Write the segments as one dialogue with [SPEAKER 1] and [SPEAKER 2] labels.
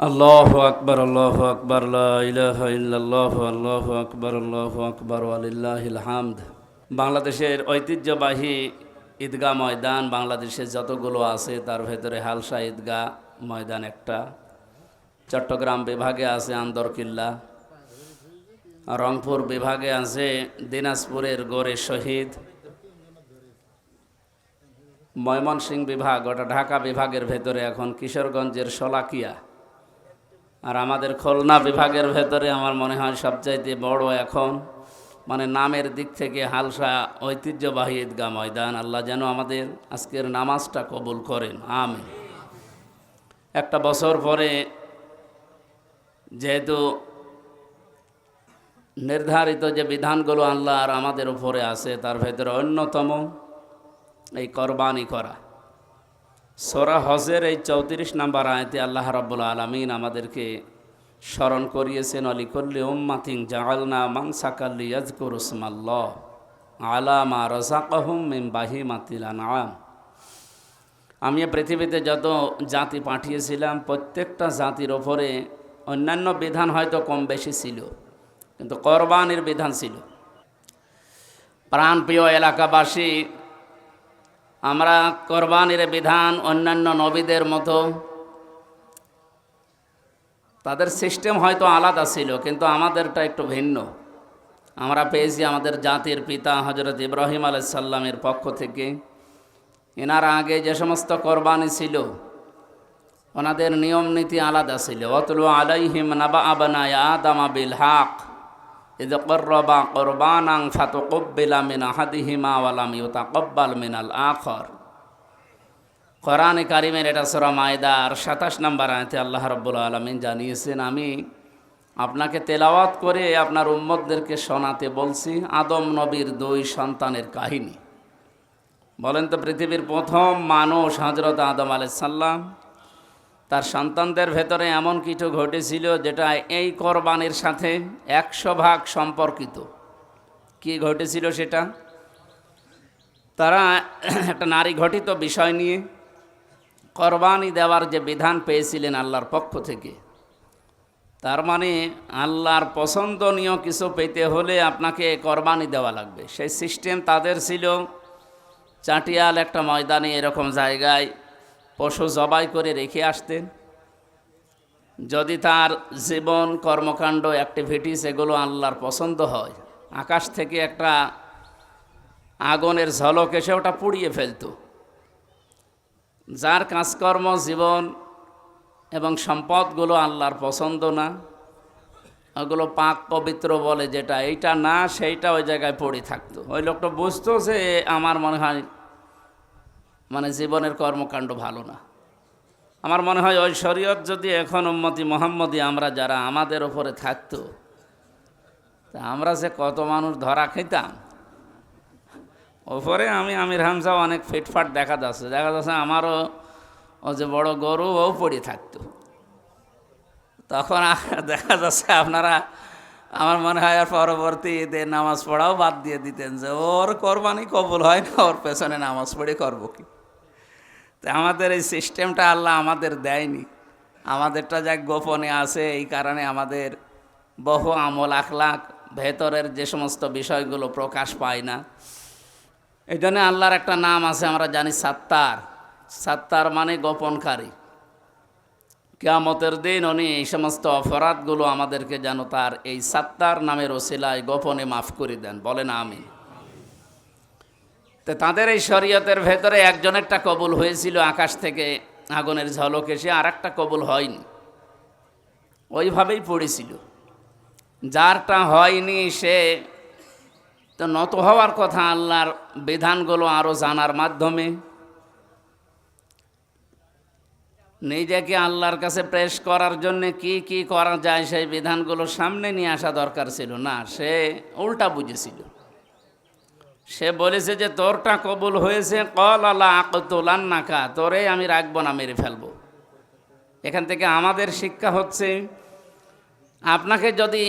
[SPEAKER 1] আল্লাহু আকবার, আল্লাহু আকবার, লা ইলাহা ইল্লাল্লাহু, আল্লাহু আকবার, আল্লাহু আকবার, ওয়ালিল্লাহিল হামদ। বাংলাদেশের ঐতিহ্যবাহী ঈদগাহ ময়দান বাংলাদেশে যতগুলো আছে তার ভেতরে হালসা ঈদগাহ ময়দান একটা। চট্টগ্রাম বিভাগে আছে আন্দরকিল্লা, রংপুর বিভাগে আছে দিনাজপুরের গোরে শহীদ, ময়মনসিংহ বিভাগ, ওটা ঢাকা বিভাগের ভেতরে এখন কিশোরগঞ্জের শোলাকিয়া, আর আমাদের খুলনা বিভাগের ভেতরে আমার মনে হয় সবচাইতে বড় এখন মানে নামের দিক থেকে হালসা ঐতিহ্যবাহী ঈদগাহ ময়দান। আল্লাহ যেন আমাদের আজকের নামাজটা কবুল করেন, আমিন। একটা বছর পরে যেহেতু নির্ধারিত যে বিধানগুলো আল্লাহ আর আমাদের উপরে আছে তার ভেতরে অন্যতম এই কোরবানি করা। সূরা হজের এই 34 নম্বর আয়াতে আল্লাহ রাব্বুল আলামিন আমাদেরকে স্মরণ করিয়েছেন, অলিকুল্লি উম্মাতিন জাআলনা মানসাকাল লিয়াযকুরু ইসমাল্লাহ আলা মা রাযাকাহুম মিন বাহিমাতিল আনআম। আমি পৃথিবীতে যত জাতি পাঠিয়েছিলাম প্রত্যেকটা জাতির ওপরে অন্যান্য বিধান হয়তো কম বেশি ছিল, কিন্তু কোরবানির বিধান ছিল। প্রাণপ্রিয় এলাকাবাসী, আমরা কোরবানির বিধান অন্যান্য নবীদের মতো তাদের সিস্টেম হয়তো আলাদা ছিল, কিন্তু আমাদেরটা একটু ভিন্ন। আমরা পেয়েছি আমাদের জাতির পিতা হযরত ইব্রাহিম আলাইহিস সালামের পক্ষ থেকে। এনার আগে যে সমস্ত কোরবানি ছিল ওনাদের নিয়ম নীতি আলাদা ছিল। ওয়াতলু আলাইহিম নাবা আবনাই আদম বিল হক ইয কররবা কুরবানান ফাতুকব্বিলা মিন আহাদিহিমা ওয়া লাম ইউতাকাব্বাল মিনাল আখর। কোরআনে কারিমের এটা সূরা মায়দার 27 নম্বর আয়াতে আল্লাহ রাব্বুল আলামিন জানিয়েছেন, আমি আপনাকে তেলাওয়াত করে আপনার উম্মতদেরকে শোনাতে বলছি আদম নবীর 2 সন্তানের কাহিনী। বলেন তো, পৃথিবীর প্রথম মানুষ হযরত আদম আলাইহিস সালাম, তার সন্তানদের ভেতরে এমন কিছু ঘটেছিল যেটা এই কোরবানির সাথে 100% সম্পর্কিত। কি ঘটেছিল সেটা? তারা একটা নারী ঘটিত বিষয় নিয়ে কোরবানি দেওয়ার যে বিধান পেয়েছিলেন আল্লাহর পক্ষ থেকে, তার মানে আল্লাহর পছন্দনীয় কিছু পেতে হলে আপনাকে কোরবানি দেওয়া লাগবে। সেই সিস্টেম তাদের ছিল। চাটিয়াল একটা ময়দানে এরকম জায়গায় পশু জবাই করে রেখে আসতেন। যদি তার জীবন কর্মকাণ্ড অ্যাক্টিভিটিস এগুলো আল্লাহর পছন্দ হয়, আকাশ থেকে একটা আগুনের ঝলক এসে ওটা পুড়িয়ে ফেলত। যার কাজকর্ম জীবন এবং সম্পদগুলো আল্লাহর পছন্দ না, ওগুলো পাক পবিত্র বলে যেটা, এইটা না সেইটা ওই জায়গায় পড়ে থাকতো। ওই লোকটা বুঝতো যে আমার মনে হয় মানে জীবনের কর্মকাণ্ড ভালো না। আমার মনে হয় ওই শরীয়ত যদি এখন উম্মতি মুহাম্মদী আমরা যারা আমাদের ওপরে থাকতো, তা আমরা যে কত মানুষ ধরা খেতাম। ওপরে আমি আমির হামজা অনেক ফিটফাট দেখা যাচ্ছে আমারও ও যে বড় গরু ও পড়ে থাকতো। তখন দেখা যাচ্ছে আপনারা আমার মনে হয় আর পরবর্তী ঈদে নামাজ পড়াও বাদ দিয়ে দিতেন যে ওর কোরবানি কবুল হয় না, ওর পেছনে নামাজ পড়ে করবো কি। তো আমাদের এই সিস্টেমটা আল্লাহ আমাদের দেয়নি, আমাদেরটা যা গোপনে আছে। এই কারণে আমাদের বহু আমল আখলাক ভেতরের যে সমস্ত বিষয়গুলো প্রকাশ পায় না। এই জন্য আল্লাহর একটা নাম আছে, আমরা জানি সাত্তার। সাত্তার মানে গোপনকারী। কিয়ামতের দিন উনি এই সমস্ত অপরাধগুলো আমাদেরকে যেন তার এই সাত্তার নামের ওসিলায় গোপনে মাফ করে দেন, বলেন আমিন। তো তাদের এই শরীয়তের ভেতরে একজনেরটা কবুল হয়েছিল আকাশ থেকে আগুনের ঝলক এসে, আর একটা কবুল হয়নি, ওইভাবেই পড়েছিল। যারটা হয়নি সে তো নত হওয়ার কথা আল্লাহর বিধানগুলো আরও জানার মাধ্যমে, নিজেকে আল্লাহর কাছে পেশ করার জন্য কি কি করা যায় সেই বিধানগুলো সামনে নিয়ে আসা দরকার ছিল না। সে উল্টা বুঝেছিল। সে বলেছে যে তোরটা কবুল হয়েছে, কল আল্লাহ আকতুলান্নাকা, তোরে আমি রাখবো না, মেরে ফেলবো। এখান থেকে আমাদের শিক্ষা হচ্ছে, আপনাকে যদি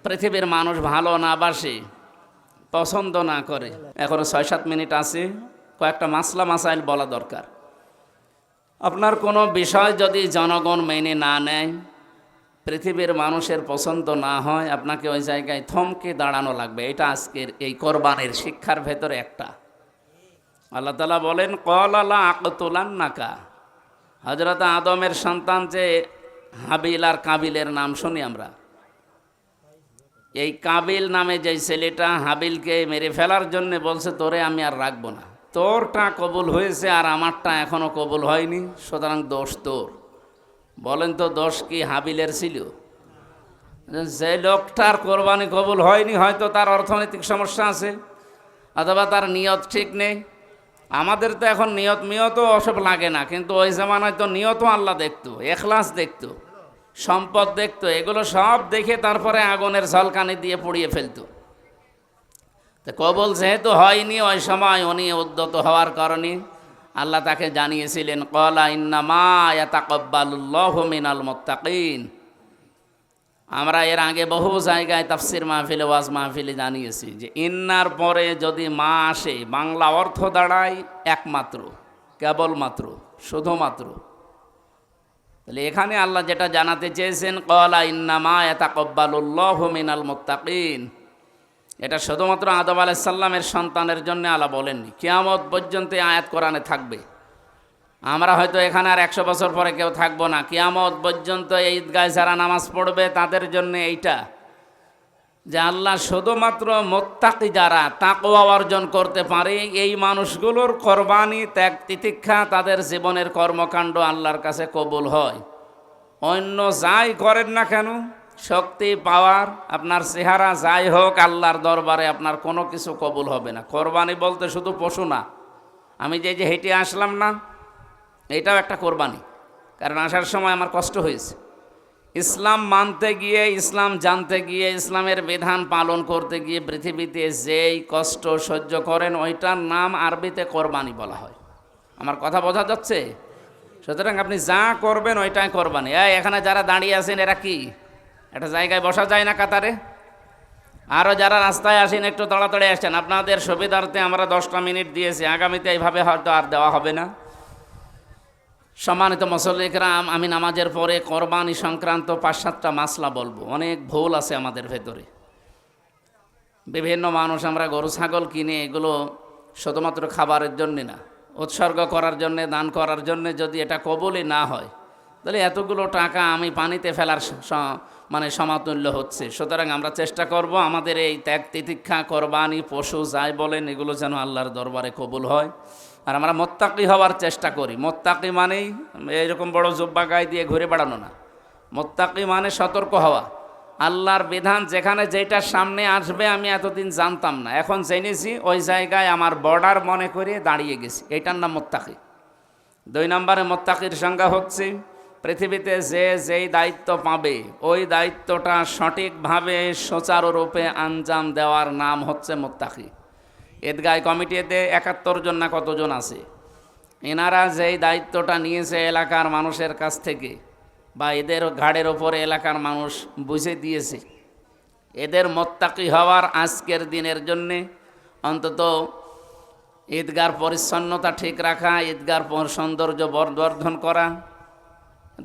[SPEAKER 1] পৃথিবীর মানুষ ভালো না বাসে, পছন্দ না করে, এখনো 6-7 মিনিট আছে, কয়েকটা মাসলা মাসাইল বলা দরকার। আপনার কোনো বিষয় যদি জনগণ মেনে না নেয়, পৃথিবীর মানুষের পছন্দ না হয়, আপনাকে ওই জায়গায় থমকে দাঁড়ানো লাগবে। এটা আজকের এই কোরবানির শিক্ষার ভেতরে একটা। আল্লাহ তাআলা বলেন, ক্বালা লা আকতুলান্নাকা। হযরত আদমের সন্তান যে হাবিল আর কাবিলের নাম শুনি আমরা, এই কাবিল নামে যে ছেলেটা হাবিলকে মেরে ফেলার জন্য বলছে, তোরে আমি আর রাখবো না, তোরটা কবুল হয়েছে আর আমারটা এখনো কবুল হয়নি, সুতরাং দোষ তোর। বলেন তো দোষ কি হাবিলের ছিল? যে লোকটার কোরবানি কবুল হয়নি, হয়তো তার অর্থনৈতিক সমস্যা আছে অথবা তার নিয়ত ঠিক নেই। আমাদের তো এখন নিয়ত ওসব লাগে না, কিন্তু ওই জামানায় তো নিয়তও আল্লাহ দেখতো, এখলাস দেখতো, সম্পদ দেখতো, এগুলো সব দেখে তারপরে আগুনের ঝলকানি দিয়ে পুড়িয়ে ফেলতো। তো কবুল যেহেতু হয়নি, ওই সময় উনি উদ্যত হওয়ার কারণে আল্লাহ তাকে জানিয়েছিলেন, ক্বালা ইন্নামা ইয়াতাকাব্বালুল্লাহু মিনাল মুত্তাকিন। আমরা এর আগে বহু জায়গায় তাফসির মাহফিলে, ওয়াজ মাহফিলে জানিয়েছি যে ইন্নার পরে যদি মা আসে, বাংলা অর্থ দাঁড়ায় একমাত্র, কেবলমাত্র, শুধুমাত্র। তাহলে এখানে আল্লাহ যেটা জানাতে চেয়েছেন, ক্বালা ইন্নামা ইয়াতাকাব্বালুল্লাহু মিনাল মুত্তাকিন, এটা শুধুমাত্র আদম আলাইহিস সালামের সন্তানের জন্য আল্লাহ বলেননি, কিয়ামত পর্যন্ত এই আয়াত কোরআনে থাকবে। আমরা হয়তো এখানে আর 100 বছর পরে কেউ থাকবো না, কিয়ামত পর্যন্ত এই ঈদগায় যারা নামাজ পড়বে তাদের জন্য এইটা, যে আল্লাহ শুধুমাত্র মুত্তাকি যারা তাকওয়া অর্জন করতে পারে, এই মানুষগুলোর কোরবানি, ত্যাগ তিতিক্ষা, তাদের জীবনের কর্মকাণ্ড আল্লাহর কাছে কবুল হয়। অন্য যাই করেন না কেন, শক্তি, পাওয়ার, আপনার চেহারা যাই হোক, আল্লাহর দরবারে আপনার কোনো কিছু কবুল হবে না। কোরবানি বলতে শুধু পশু না। আমি যে হেঁটে আসলাম না, এটাও একটা কোরবানি, কারণ আসার সময় আমার কষ্ট হয়েছে। ইসলাম মানতে গিয়ে, ইসলাম জানতে গিয়ে, ইসলামের বিধান পালন করতে গিয়ে পৃথিবীতে যেই কষ্ট সহ্য করেন, ওইটার নাম আরবিতে কোরবানি বলা হয়। আমার কথা বোঝা যাচ্ছে? সুতরাং আপনি যা করবেন ওইটাই কোরবানি। এখানে যারা দাঁড়িয়ে আছেন, এরা কি একটা জায়গায় বসা যায় না কাতারে? আরও যারা রাস্তায় আসেন, একটু তাড়াতাড়ি আসছেন, আপনাদের সুবিধার্থে আমরা 10টা মিনিট দিয়েছি, আগামীতে এইভাবে হয়তো আর দেওয়া হবে না। সম্মানিত মুসল্লি কিরাম, আমি নামাজের পরে কোরবানি সংক্রান্ত 5-7টা মাসলা বলবো। অনেক ভুল আছে আমাদের ভেতরে। বিভিন্ন মানুষ আমরা গরু ছাগল কিনে, এগুলো শুধুমাত্র খাবারের জন্যে না, উৎসর্গ করার জন্যে, দান করার জন্যে, যদি এটা কবুলই না হয়, তাহলে এতগুলো টাকা আমি পানিতে ফেলার সমাতুল্য হচ্ছে। সুতরাং আমরা চেষ্টা করব আমাদের এই ত্যাগ তিতিক্ষা, কোরবানি, পশু যাই বলেন, এগুলো যেন আল্লাহর দরবারে কবুল হয়, আর আমরা মোত্তাকি হওয়ার চেষ্টা করি। মোত্তাকি মানেই এইরকম বড় জুব্বা গায়ে দিয়ে ঘুরে বেড়ানো না। মোত্তাকি মানে সতর্ক হওয়া। আল্লাহর বিধান যেখানে যেটার সামনে আসবে আমি এতদিন জানতাম না, এখন জেনেছি, ওই জায়গায় আমার বর্ডার মনে করে দাঁড়িয়ে গেছি, এটার নাম মোত্তাকি। 2 নম্বরে মোত্তাকির সংজ্ঞা হচ্ছে, পৃথিবীতে যেই দায়িত্ব পাবে, ওই দায়িত্বটা সঠিকভাবে সুচারুরূপে আঞ্জাম দেওয়ার নাম হচ্ছে মোত্তাকি। ঈদগাহ কমিটিতে 71 জন না কতজন আছে, এনারা যেই দায়িত্বটা নিয়েছে এলাকার মানুষের কাছ থেকে, বা এদের ঘাড়ের ওপরে এলাকার মানুষ বুঝে দিয়েছে, এদের মোত্তাকি হওয়ার আজকের দিনের জন্যে অন্তত ঈদগার পরিচ্ছন্নতা ঠিক রাখা, ঈদগার সৌন্দর্য বর্ধন করা,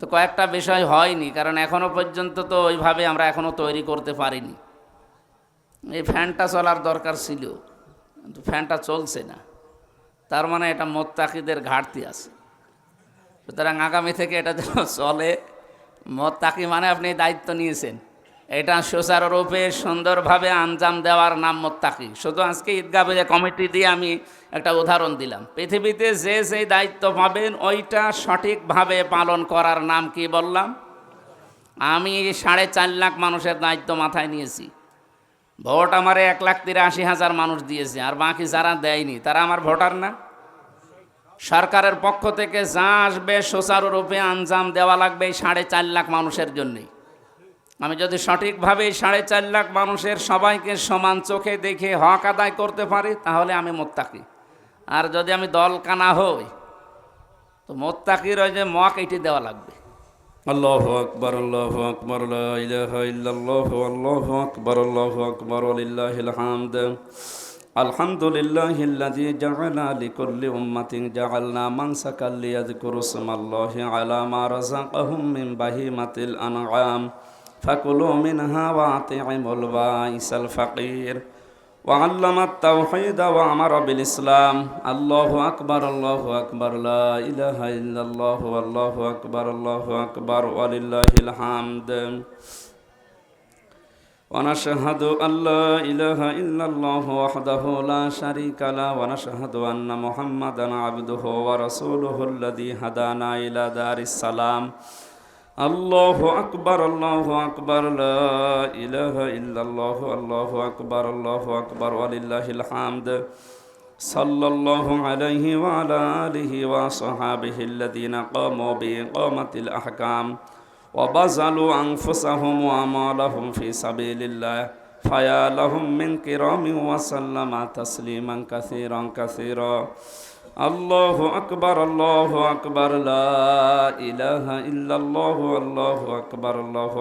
[SPEAKER 1] তো কয়েকটা বিষয় হয়নি, কারণ এখনও পর্যন্ত তো ওইভাবে আমরা এখনও তৈরি করতে পারিনি। এই ফ্যানটা চলার দরকার ছিল, কিন্তু ফ্যানটা চলছে না, তার মানে এটা মোত্তাকিদের ঘাটতি আছে। সুতরাং আগামী থেকে এটা যেন চলে। মোত্তাকি মানে আপনি দায়িত্ব নিয়েছেন, এটা সুচারুরূপে সুন্দরভাবে আঞ্জাম দেওয়ার নাম মোত্তাকি। শুধু আজকে ঈদগাহ কমিটি দিয়ে আমি একটা উদাহরণ দিলাম। পৃথিবীতে যেই দায়িত্ব পাবেন, ওইটা সঠিকভাবে পালন করার নাম কি বললাম? আমি 4.5 লাখ মানুষের দায়িত্ব মাথায় নিয়েছি। ভোট আমারে 1,83,000 মানুষ দিয়েছে, আর বাকি যারা দেয়নি তারা আমার ভোটার না? সরকারের পক্ষ থেকে যা আসবে সুচারুরূপে আঞ্জাম দেওয়া লাগবে এই 4.5 লাখ মানুষের জন্যেই। আমি যদি সঠিকভাবে 4.5 লাখ মানুষের সবাইকে সমান চোখে দেখে হক আদায় করতে পারি, তাহলে আমি মোত্তাকি। আর যদি আমি দলকানা হই, তো মোত্তাকির ওই যে মক এটি দেওয়া লাগবে।
[SPEAKER 2] আল্লাহু আকবার, আল্লাহু আকবার, লা ইলাহা ইল্লাল্লাহু, আল্লাহু আকবার, আল্লাহু আকবার, ওয়ালিল্লাহিল হামদ। الحمد لله الذي جعل لكل أمة جعلنا منسكا ليذكروا اسم الله على ما رزقهم من بهيمة الأنعام فكلوا منها وأطعموا البائس الفقير وعلم التوحيد وأمر بالإسلام. الله أكبر الله أكبر لا إله إلا الله والله أكبر ولله الحمد. ونشهد أن لا إله إلا الله وحده لا شريك له ونشهد أن محمدا عبده ورسوله الذي هدانا إلى دار السلام. الله أكبر لا إله إلا الله الله أكبر ولله الحمد. صلى الله عليه وعلى آله وصحابه الذين قاموا بإقامة الأحكام وبذلوا أنفسهم وأموالهم في سبيل الله فيا لهم من كرام وسلم تسليما كثيرا. الله أكبر لا إله إلا الله الله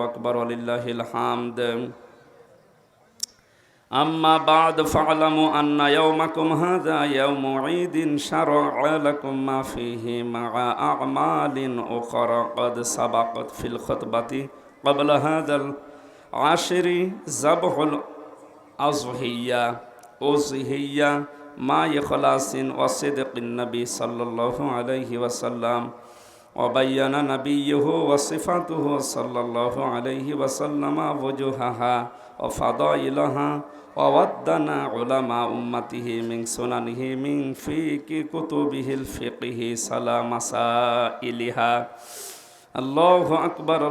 [SPEAKER 2] أكبر ولله الحمد. أما بعد فاعلموا أن يومكم هذا يوم عيد شرع لكم ما فيه مع أعمال أخرى قد سبقت في الخطبة قبل هذا العشر ذبح الأضحية مع إخلاص وصدق النبي صلى الله عليه وسلم وبين نبيه وصفاته صلى الله عليه وسلم وجوهها وفضائلها وودنا علماء أمته من سننه من فيك كتبه الفقه سلام مسائلها. الله أكبر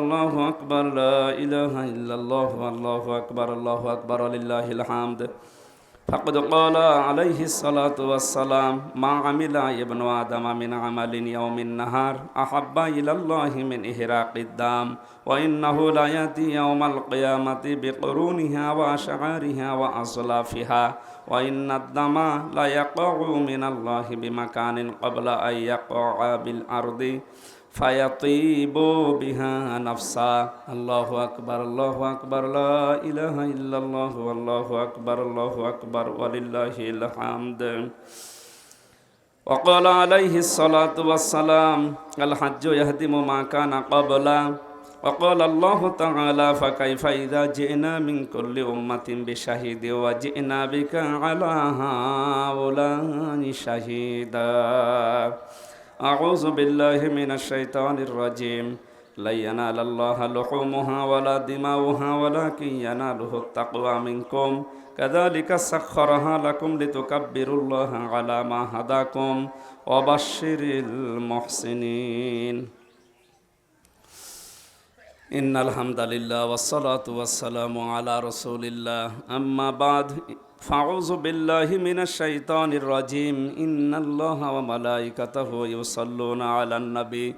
[SPEAKER 2] لا إله إلا الله والله أكبر ولله الحمد. فقد قال عليه الصلاة والسلام ما عمل ابن آدم من عمل يوم النهار أحب إلى الله من إحراق الدم وإنه لا يأتي يوم القيامة بقرونها وأشعارها وأصلافها وإن الدم لا يقع من الله بمكان قبل أن يقع بالأرض فيطيب بها نفسا. الله أكبر لا إله إلا الله والله أكبر ولله الحمد. وقال عليه الصلاة والسلام الحج يهدم ما كان قبله. وقال الله تعالى فكيف إذا جئنا من كل أمة بشهيد وجئنا بك على هؤلاء شهيدا. أعوذ بالله من الشيطان الرجيم. لن ينال الله لحومها ولا دماؤها ولكن يناله التقوى منكم كذلك سخرها لكم لتكبروا الله على ما هداكم وبشر المحسنين. إن الحمد لله والصلاة والسلام على رسول الله. أما بعد فأعوذ بالله من الشيطان الرجيم. إن الله وملائكته يصلون على النبي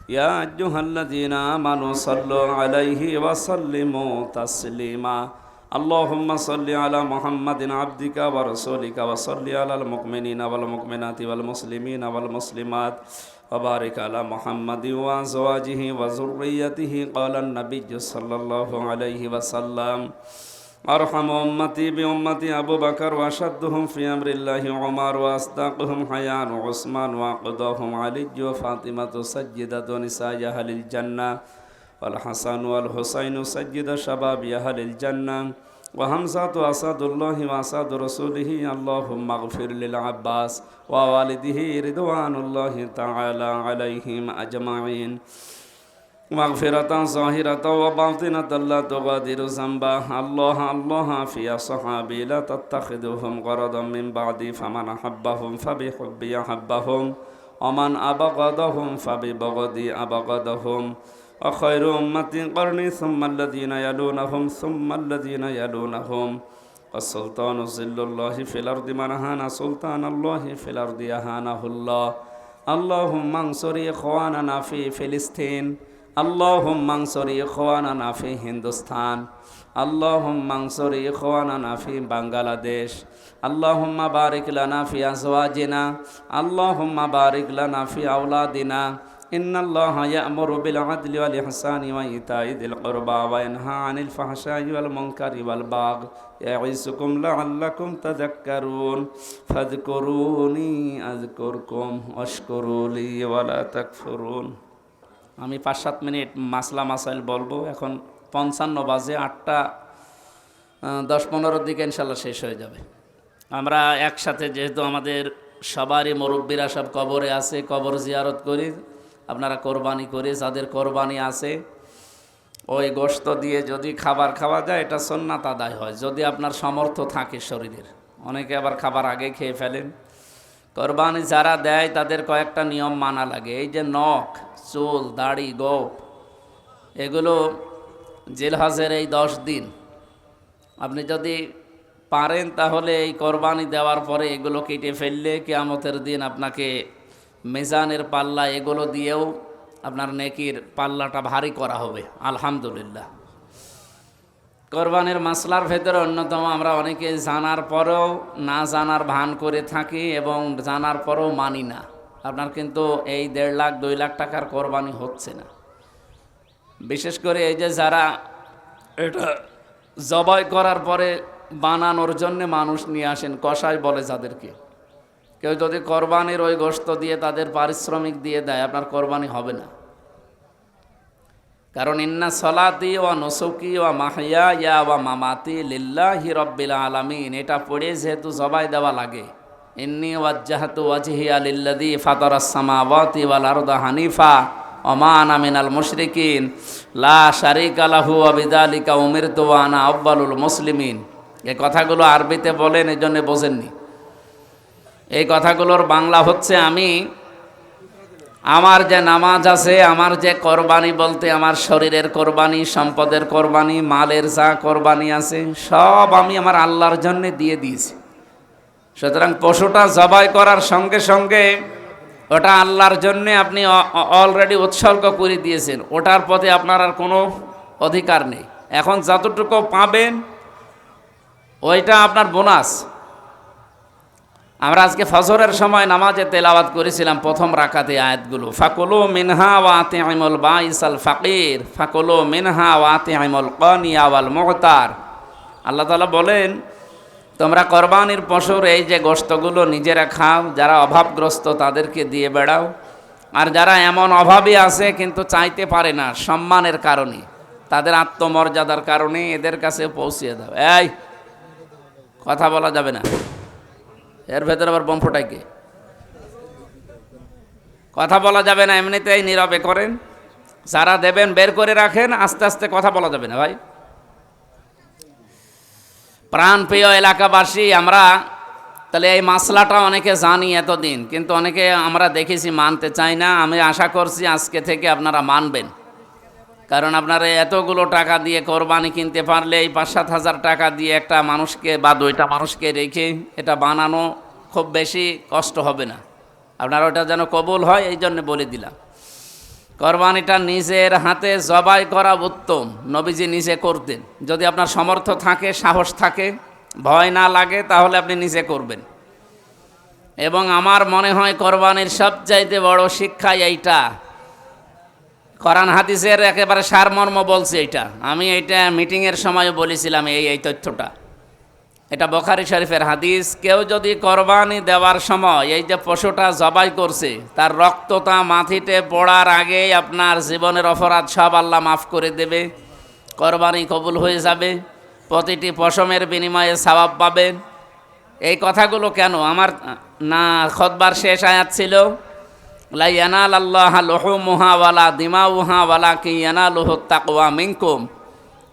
[SPEAKER 2] يا أيها الذين آمنوا صلوا عليه وسلموا تسليما. اللهم صل على محمد عبدك ورسولك وصل على المؤمنين والمؤمنات والمسلمين والمسلمات وبارك على محمد وأزواجه وذريته. قال النبي صلى الله عليه وسلم أرحم أمتي بأمتي أبو بكر وأشدهم في أمر الله عمر وأصدقهم حياء عثمان وأقضاهم علي وفاطمة سيدة نساء أهل الجنة والحسن والحسين سيد شباب أهل الجنة وحمزة أسد الله وأسد رسوله. اللهم اغفر للعباس ووالده رضوان الله تعالى عليهم أجمعين مغفرة ظاهرة وباطنة لا تغادر ذنبا. الله في صحابي لا تتخذهم غرضا من بعدي فمن أحبهم فبحبي أحبهم ومن أبغضهم فببغضي أبغضهم. وخير أمتي قرني ثم الذين يلونهم والسلطان ظل الله في الأرض من أهان سلطان الله في الأرض أهانه الله. اللهم انصر إخواننا في فلسطين. اللهم انصر إخواننا في هندوستان. اللهم انصر إخواننا في بنغلاديش. اللهم بارك لنا في أزواجنا. اللهم بارك لنا في أولادنا. ইন্নাল্লাহা ইয়া'মুরু বিল আদলি ওয়াল ইহসানি ওয়া ইতাই যিল কুরবা ওয়া ইয়ানহা আনিল ফাহশাই ওয়াল মুনকারি ওয়াল বাগই ইয়াইযুকুম লাআল্লাকুম তাযাক্কারুন ফাযকুরুনি আযকুরকুম ওয়াশকুরু লি ওয়া লা তাকফুরুন। আমি 5-7 মিনিট মাসলা মাসাইল বলবো। এখন 55 বাজে, 8টা 10-15 দিকে ইনশাল্লাহ শেষ হয়ে যাবে। আমরা একসাথে যেহেতু আমাদের সবারই মুরব্বীরা সব কবরে আছে, কবর জিয়ারত করি, আপনারা কোরবানি করে যাদের কোরবানি আছে ওই গোশত দিয়ে যদি খাবার খাওয়া যায় এটা সুন্নাত আদায় হয়, যদি আপনার সামর্থ্য থাকে শরীরের। অনেকে আবার খাবার আগে খেয়ে ফেলেন। কোরবানি যারা দেয় তাদের কয়েকটা নিয়ম মানা লাগে। এই যে নখ, চুল, দাড়ি, গোঁফ, এগুলো জিলহজের এই 10 দিন আপনি যদি পারেন তাহলে এই কোরবানি দেওয়ার পরে এগুলো কেটে ফেললে কিয়ামতের দিন আপনাকে মিজানের পাল্লা এগুলো দিয়েও আপনার নেকির পাল্লাটা ভারী করা হবে। আলহামদুলিল্লাহ। কোরবানির মাসলার ভেতরে অন্যতম, আমরা অনেকে জানার পরেও না জানার ভান করে থাকি এবং জানার পরেও মানি না। আপনার কিন্তু এই 1.5 লাখ 2 লাখ টাকার কোরবানি হচ্ছে না। বিশেষ করে এই যে যারা এটা জবাই করার পরে বানানোর জন্য মানুষ নিয়ে আসেন, কসাই বলে যাদেরকে, কেউ যদি কোরবানির ওই গোশত দিয়ে তাদের পারিশ্রমিক দিয়ে দেয় আপনার কোরবানি হবে না। কারণ ইন্না সলাতি ওয়া নুসুকি ওয়া মাহইয়া ওয়া মামাতি লিল্লাহি রাব্বিল আলামিন, এটা পড়ে যেহেতু জবাই দেওয়া লাগে। ইন্নী ওয়াজ্জাহতু ওয়াজহিয়া লিল্লাযী ফাতারাস সামাওয়াতি ওয়াল আরদা হানিফা ওয়া মা আনা মিনাল মুশরিকিন লা শারীকা লাহু ওয়া বিযালিকা উমিরতু ওয়া আনা আউয়ালুল মুসলিমিন। এই কথাগুলো আরবিতে বলেন, এই জন্য বোঝেননি। এই কথাগুলোর বাংলা হচ্ছে, আমি আমার যে নামাজ আছে, আমার যে কোরবানি বলতে আমার শরীরের কোরবানি, সম্পদের কোরবানি, মালের যা কোরবানি আছে সব আমি আমার আল্লাহর জন্য দিয়ে দিয়েছি। সুতরাং পশুটা জবাই করার সঙ্গে সঙ্গে ওটা আল্লাহর জন্যে আপনি অলরেডি উৎসর্গ করে দিয়েছেন, ওটার প্রতি আপনার আর কোনো অধিকার নেই। এখন যতটুকু পাবেন ওইটা আপনার বোনাস। আমরা আজকে ফজরের সময় নামাজে তেলাওয়াত করেছিলাম প্রথম রাকাতে আয়াতগুলো, ফাকুলু মিনহা ওয়া আতিমুল বাইসাল ফাকির ফাকুলু মিনহা ওয়া আতিমুল কানিয়া ওয়াল মুগতার। আল্লাহ তাআলা বলেন, তোমরা কোরবানির পশুর এই যে গোশতগুলো নিজেরা খাও, যারা অভাবগ্রস্ত তাদেরকে দিয়ে বেড়াও, আর যারা এমন অভাবী আছে কিন্তু চাইতে পারে না সম্মানের কারণে, তাদের আত্মমর্যাদার কারণে এদের কাছে পৌঁছিয়ে দাও। এই কথা বলা যাবে না, এর ভেতরে আবার বোম ফোটাই কে? কথা বলা যাবে না, এমনিতেই নীরবে করেন। যারা দেবেন বের করে রাখেন, আস্তে আস্তে কথা বলা যাবে না ভাই। প্রাণপ্রিয় এলাকাবাসী, আমরা তাহলে এই মাসলাটা অনেকে জানি এতদিন, কিন্তু অনেকে আমরা দেখেছি মানতে চাই না। আমি আশা করছি আজকে থেকে আপনারা মানবেন, কারণ আপনারা এতগুলো টাকা দিয়ে কোরবানি কিনতে পারলে এই 5-7 হাজার টাকা দিয়ে একটা মানুষকে বা 2টা মানুষকে রেখে এটা বানানো খুব বেশি কষ্ট হবে না। আপনারা ওটা যেন কবুল হয় এই জন্য বলে দিলাম। কোরবানিটা নিজের হাতে জবাই করা উত্তম, নবীজি নিজে করতেন। যদি আপনার সামর্থ্য থাকে, সাহস থাকে, ভয় না লাগে, তাহলে আপনি নিজে করবেন। এবং আমার মনে হয় কোরবানির সবচাইতে বড় শিক্ষা এইটা, কোরআন হাদিসের একেবারে সারমর্ম বলছে এটা। আমি এইটা মিটিংয়ের সময় বলেছিলাম এই তথ্যটা। এটা বুখারী শরীফের হাদিস। কেউ যদি কোরবানি দেওয়ার সময় এই যে পশুটা জবাই করছে তার রক্তটা মাটিতে পড়ার আগেই আপনার জীবনের অপরাধ সব আল্লাহ মাফ করে দেবে, কোরবানি কবুল হয়ে যাবে, প্রতিটি পশমের বিনিময়ে সওয়াব পাবেন। এই কথাগুলো কেন? আমার না খুতবার শেষ আয়াত ছিল, লা ইয়ানালাল্লাহু লুহুমুহা ওয়ালা দিমাউহা ওয়ালাকিন ইয়ানালুহুত তাকওয়া মিনকুম।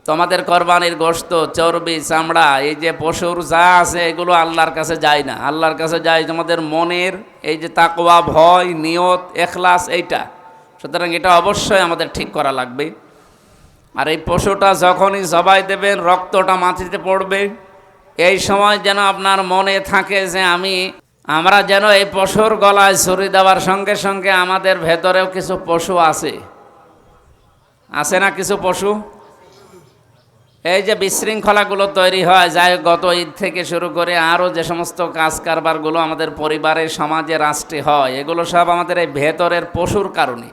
[SPEAKER 2] তোমাদের কোরবানির গোশত, চর্বি, চামড়া, এই যে পশুর যা আছে এগুলো আল্লাহর কাছে যায় না। আল্লাহর কাছে যায় তোমাদের মনের এই যে তাকওয়া, ভয়, নিয়ত, ইখলাস, এইটা। সুতরাং এটা অবশ্যই আমাদের ঠিক করা লাগবে। আর এই পশুটা যখনই জবাই দেবেন, রক্তটা মাটিতে পড়বে, এই সময় যেন আপনার মনে থাকে যে আমরা যেন এই পশুর গলায় ছুরি দেওয়ার সঙ্গে সঙ্গে আমাদের ভেতরেও কিছু পশু আছে না কিছু পশু? এই যে বিশৃঙ্খলাগুলো তৈরি হয়, যাই গত ঈদ থেকে শুরু করে আরও যে সমস্ত কাজ কারবারগুলো আমাদের পরিবারে, সমাজে, রাষ্ট্রে হয়, এগুলো সব আমাদের এই ভেতরের পশুর কারণে।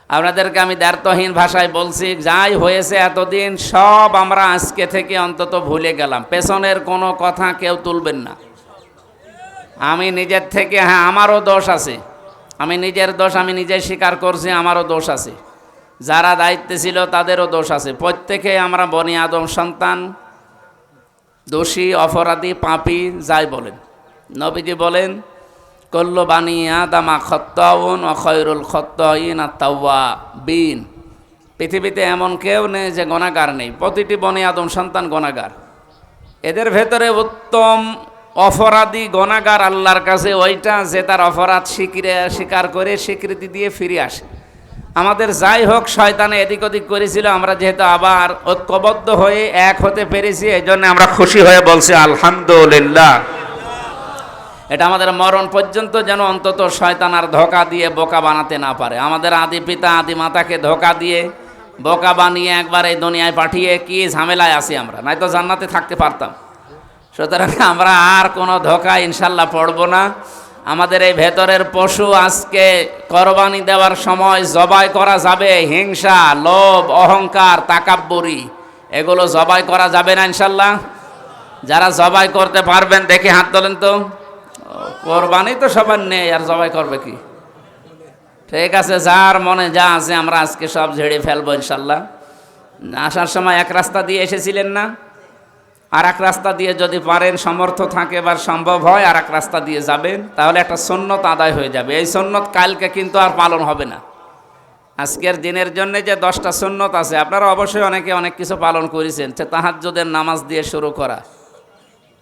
[SPEAKER 1] আপনাদেরকে আমি দ্ব্যর্থহীন ভাষায় বলছি, যাই হয়েছে এতদিন সব আমরা আজকে থেকে অন্তত ভুলে গেলাম। পেছনের কোনো কথা কেউ তুলবেন না। আমি নিজের থেকে, হ্যাঁ আমারও দোষ আছে, আমি নিজের দোষ আমি নিজে স্বীকার করছি, আমারও দোষ আছে, যারা দায়িত্বে ছিল তাদেরও দোষ আছে। প্রত্যেকে আমরা বনি আদম সন্তান, দোষী, অপরাধী, পাপী, যাই বলেন। নবীজি বলেন, কুল্লু বানি আদামা খাত্তাউন ওয়া খায়রুল খাত্তাইন আত-তাওয়াবিন। পৃথিবীতে এমন কেউ নেই যে গুনাহগার নেই, প্রতিটি বনি আদম সন্তান গুনাহগার। এদের ভেতরে উত্তম অপরাধী গুনাহগার আল্লাহর কাছে ওইটা যে তার অপরাধ স্বীকার করে স্বীকৃতি দিয়ে ফিরে আসে। আমাদের যাই হোক শয়তানে এদিক ওদিক করেছিল, আমরা যেহেতু আবার ঐক্যবদ্ধ হয়ে এক হতে পেরেছি, এই জন্য আমরা খুশি হয়ে বলছি আলহামদুলিল্লাহ। এটা আমাদের মরণ পর্যন্ত যেন অন্তত শয়তান আর ধোঁকা দিয়ে বোকা বানাতে না পারে। আমাদের আদি পিতা আদি মাতাকে ধোঁকা দিয়ে বোকা বানিয়ে একবার এই দুনিয়ায় পাঠিয়ে কি ঝামেলায় আছি আমরা, নয়তো জান্নাতে থাকতে পারতাম। সুতরাং আমরা আর কোনো ধোঁকা ইনশাল্লাহ পড়ব না। আমাদের এই ভেতরের পশু আজকে কোরবানি দেওয়ার সময় জবাই করা যাবে, হিংসা, লোভ, অহংকার, তাকাব্বুরি, এগুলো জবাই করা যাবে না ইনশাল্লাহ। যারা জবাই করতে পারবেন দেখে হাত তোলেন তো। কোরবানি তো সবার নেই, আর জবাই করবে কি? ঠিক আছে, যার মনে যা আছে আমরা আজকে সব ঝেড়ে ফেলবো ইনশাল্লাহ। আসার সময় এক রাস্তা দিয়ে এসেছিলেন না, আর এক রাস্তা দিয়ে যদি পারেন, সমর্থ থাকে বা সম্ভব হয় আর এক রাস্তা দিয়ে যাবেন, তাহলে একটা সুন্নত আদায় হয়ে যাবে। এই সুন্নত কালকে কিন্তু আর পালন হবে না। আজকের দিনের জন্য যে 10টা সুন্নত আছে, আপনারা অবশ্যই অনেকে অনেক কিছু পালন করেছেন। তাহাজ্জুদের নামাজ দিয়ে শুরু করা,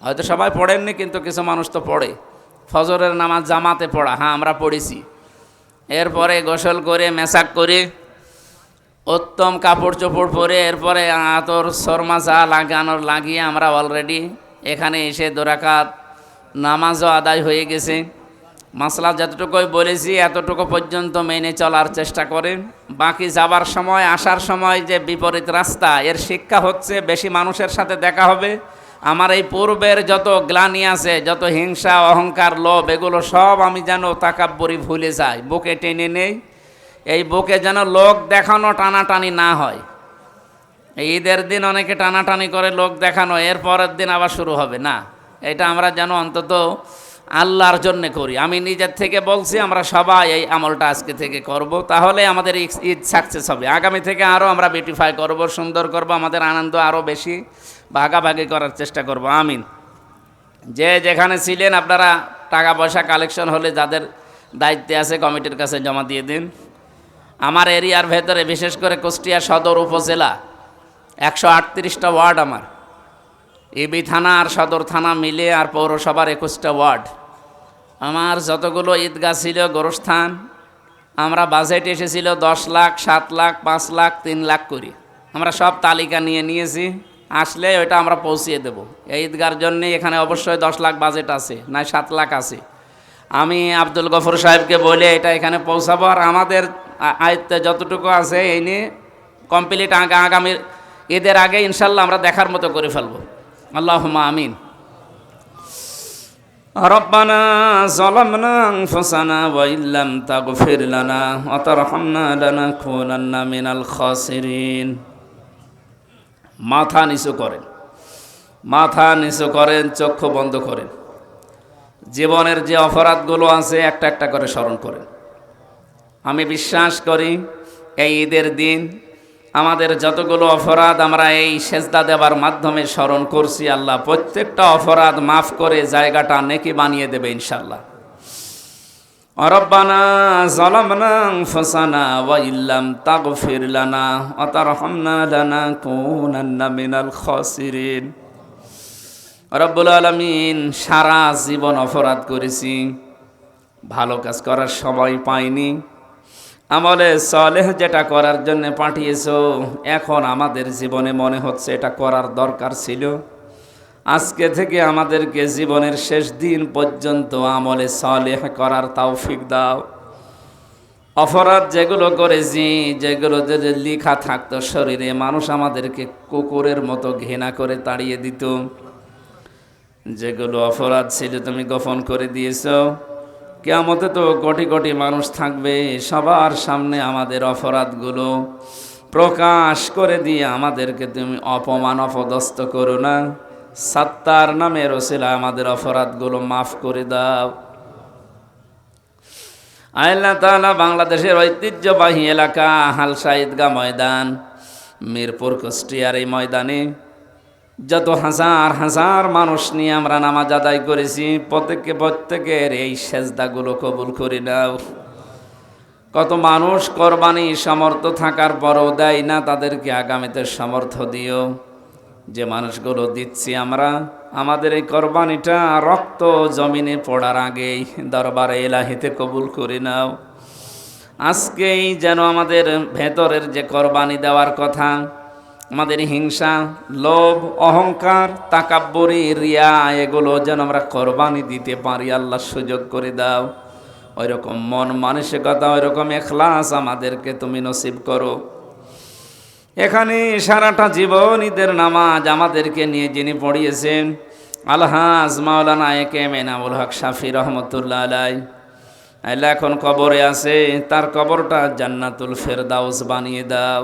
[SPEAKER 1] হয়তো সবাই পড়েননি কিন্তু কিছু মানুষ তো পড়ে। ফজরের নামাজ জামাতে পড়া, হ্যাঁ আমরা পড়েছি। এরপরে গোসল করে মেসাক করে উত্তম কাপড় চোপড় পরে এরপরে আতর সরমা যা লাগানোর লাগিয়ে আমরা অলরেডি এখানে এসে 2 রাকাত নামাজও আদায় হয়ে গেছে। মাসলা যতটুকুই বলেছি এতটুকু পর্যন্ত মেনে চলার চেষ্টা করেন। বাকি যাবার সময় আসার সময় যে বিপরীত রাস্তা, এর শিক্ষা হচ্ছে বেশি মানুষের সাথে দেখা হবে, আমার এই পূর্বের যত গ্লানি আছে, যত হিংসা, অহংকার, লোভ, এগুলো সব আমি যেন তাকাব্বুরি ভুলে যাই, বুকে টেনে নেই। এই বুকে যেন লোক দেখানো টানাটানি না হয়। এই ঈদের দিন অনেকে টানাটানি করে লোক দেখানো, এর পরের দিন আবার শুরু হবে না। এটা আমরা যেন অন্তত আল্লাহর জন্যে করি। আমি নিজের থেকে বলছি, আমরা সবাই এই আমলটা আজকে থেকে করব, তাহলে আমাদের ঈদ সাকসেস হবে। আগামী থেকে আরও আমরা বিউটিফাই করব, সুন্দর করব, আমাদের আনন্দ আরও বেশি ভাগাভাগি করার চেষ্টা করব। আমিন। যে যেখানে ছিলেন আপনারা টাকা পয়সা কালেকশন হলে যাদের দায়িত্বে আছে কমিটির কাছে জমা দিয়ে দিন। আমার এরিয়ার ভেতরে বিশেষ করে কুষ্টিয়া সদর উপজেলা 138টা ওয়ার্ড, আমার ইবি থানা আর সদর থানা মিলে আর পৌরসভার 21টা ওয়ার্ড। আমার যতগুলো ঈদগাহ ছিল, গোরস্থান, আমরা বাজেট এসেছিল 10 লাখ, 7 লাখ, 5 লাখ, 3 লাখ করি। আমরা সব তালিকা নিয়েছি, আসলে ওইটা আমরা পৌঁছিয়ে দেব। এই ঈদগার জন্যে এখানে অবশ্যই 10 লাখ বাজেট আছে, না 7 লাখ আছে। আমি আব্দুল গফর সাহেবকে বলে এটা এখানে পৌঁছাবো, আর আমাদের আয়ত্তে যতটুকু আছে এই নিয়ে কমপ্লিট আগামী ঈদের আগে ইনশাল্লাহ আমরা দেখার মতো করে ফেলবো। আল্লাহুম্মা আমিন। রব্বানা যালামনা আনফুসানা ওয়া ইল্লাম তাগফির লানা ওয়া তারহামনা লানাকুনান্না মিনাল খাসিরিন। মাথা নিচু করেন, মাথা নিচু করেন, চক্ষু বন্ধ করেন। জীবনের যে অপরাধগুলো আছে একটা একটা করে স্মরণ করেন। আমি বিশ্বাস করি এই ঈদের দিন আমাদের যতগুলো অপরাধ আমরা এই সেজদা দেওয়ার মাধ্যমে স্মরণ করছি, আল্লাহ প্রত্যেকটা অপরাধ মাফ করে জায়গাটা নেকি বানিয়ে দেবে ইনশাল্লাহ। রব্বানা যালামনা আনফুসানা ওয়া ইল্লাম তাগফির লানা ওয়া তারহামনা লানাকুনান্না মিনাল খাসিরিন। রব্বুল আলামিন, সারা জীবন অপরাধ করেছি, ভালো কাজ করার সময় পাইনি। আমলে সালেহ যেটা করার জন্য পাঠিয়েছো, এখন আমাদের জীবনে মনে হচ্ছে এটা করার দরকার ছিল। আজকে থেকে আমাদেরকে জীবনের শেষ দিন পর্যন্ত আমলে সালেহ করার তৌফিক দাও। অপরাধ যেগুলো করেছি, যেগুলো যদি লেখা থাকতো শরীরে, মানুষ আমাদেরকে কুকুরের মতো ঘৃণা করে তাড়িয়ে দিত। যেগুলো অপরাধ ছিল তুমি গোপন করে দিয়েছো, কিয়ামতে তো কোটি কোটি মানুষ থাকবে, সবার সামনে আমাদের অপরাধগুলো প্রকাশ করে দিয়ে আমাদেরকে তুমি অপমান অপদস্থ করো না। সাত্তার নামের ওসিলা আমাদের অপরাধগুলো মাফ করে দাও। আল্লাহ তাআলা বাংলাদেশের ঐতিহ্যবাহী এলাকা হালসা ঈদগাহ ময়দান, মিরপুর কুষ্টিয়ার এই ময়দানে যত হাজার হাজার মানুষ নিয়ে আমরা নামাজ আদায় করেছি, প্রত্যেকের এই সেজদাগুলো কবুল করে নাও। কত মানুষ কোরবানি সমর্থ থাকার পরও দেয় না, তাদেরকে আগামীতে সমর্থ দিও। যে মানুষগুলো দিচ্ছি আমরা, আমাদের এই কোরবানিটা রক্ত জমিনে পড়ার আগেই দরবারে ইলাহিতে কবুল করে নাও। আজকেই যেন আমাদের ভেতরের যে কোরবানি দেওয়ার কথা, আমাদের হিংসা, লোভ, অহংকার, তাকাব্বুরি, রিয়া, এগুলো যেন আমরা কোরবানি দিতে পারি, আল্লাহ সুযোগ করে দাও। ওই রকম মন মানসিকতা, ওই রকম ইখলাস আমাদেরকে তুমি নসিব করো। এখানে সারাটা জীবন ঈদের নামাজ আমাদেরকে নিয়ে যিনি পড়িয়েছেন আলহাজ মাওলানা একেএম এনামুল হক শাফি রহমতুল্লাহ আলাই, আল্লাহ এখন কবরে আছে, তার কবরটা জান্নাতুল ফেরদাউস বানিয়ে দাও।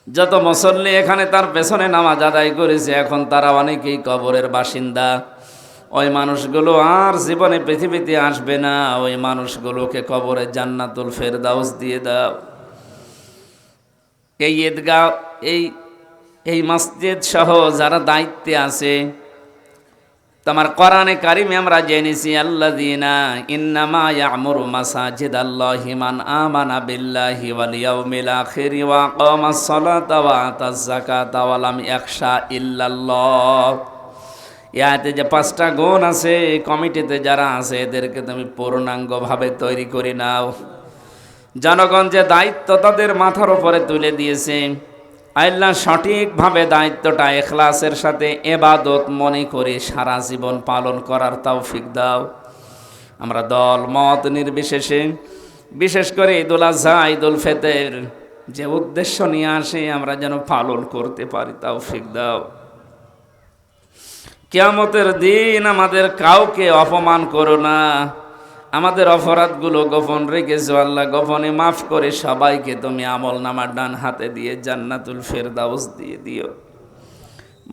[SPEAKER 1] যত মুসল্লি এখানে তার পেছনে নামাজ আদায় করেছে, এখন তারা অনেকেই কবরের বাসিন্দা। ওই মানুষগুলো আর জীবনে পৃথিবীতে আসবে না, ওই মানুষগুলোকে কবরে জান্নাতুল ফেরদাউস দিয়ে দাও। এই ঈদগাহ, এই মসজিদ সহ যারা দায়িত্বে আছে, তোমার কোরআনে কারিমে আমরা জেনেছি আল্লাযীনা ইন্নামা ইয়ামুরু মাসাজিদাল্লাহি মান আমানা বিল্লাহি ওয়াল ইয়াউমিল আখির ওয়া আকামাস সালাতা ওয়া আতাজ যাকাতা ওয়া লাম ইয়াখশা ইল্লাল্লাহ। ইয়াতে যে 5টা গুণ আছে, কমিটিতে যারা আছে এদেরকে তুমি পূর্ণাঙ্গভাবে তৈরি করে নাও। জনগণ যে দায়িত্ব তাদের মাথার উপরে তুলে দিয়েছে, আল্লাহ সঠিকভাবে দায়িত্বটা ইখলাসের সাথে ইবাদত মনে করে সারা জীবন পালন করার তৌফিক দাও। আমরা দল মত নির্বিশেষে, বিশেষ করে ঈদুল আজহা, ঈদুল ফিতর যে উদ্দেশ্য নিয়ে আসে আমরা যেন পালন করতে পারি, তৌফিক দাও। কিয়ামতের দিন আমাদের কাউকে অপমান করো না। আমাদের অপরাধগুলো গোপন রেখেছো আল্লাহ, গোপনে মাফ করে সবাইকে তুমি আমল নামার ডান হাতে দিয়ে জান্নাতুল ফেরদাউস দিয়ে দিও।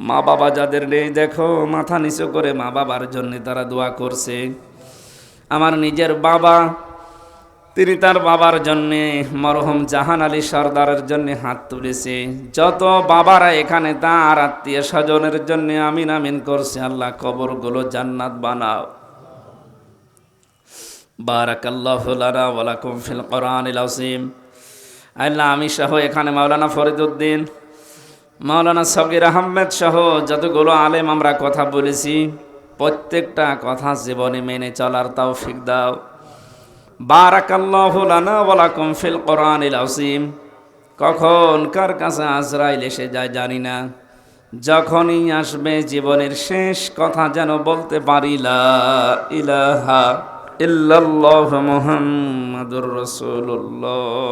[SPEAKER 1] মা বাবা যাদের নেই দেখো, মাথা নিচু করে মা বাবার জন্য তারা দোয়া করছে। আমার নিজের বাবা, তিনি তার বাবার জন্যে, মরহুম জাহান আলী সর্দারের জন্য হাত তুলেছে। যত বাবারা এখানে তার আত্মীয় স্বজনের জন্য আমিন আমিন করছে। আল্লাহ কবরগুলো জান্নাত বানাও। বারাকাল্লাহু লানা ওয়া লাকুম ফিল কোরআনিল আযীম। আল্লাহ আমি সহ এখানে মাওলানা ফরিদউদ্দিন, মাওলানা সগীর আহমেদ সহ যতগুলো আলেম আমরা কথা বলেছি, প্রত্যেকটা কথা জীবনে মেনে চলার তৌফিক দাও। বারাকাল্লাহু লানা ওয়া লাকুম ফিল কোরআনিল আযীম। কখন কার কাছে আজরাইল এসে যায় জানি না, যখনই আসবে জীবনের শেষ কথা যেন বলতে পারি লা ইলাহা ইল্লাল্লাহু মুহাম্মাদুর রাসূলুল্লাহ।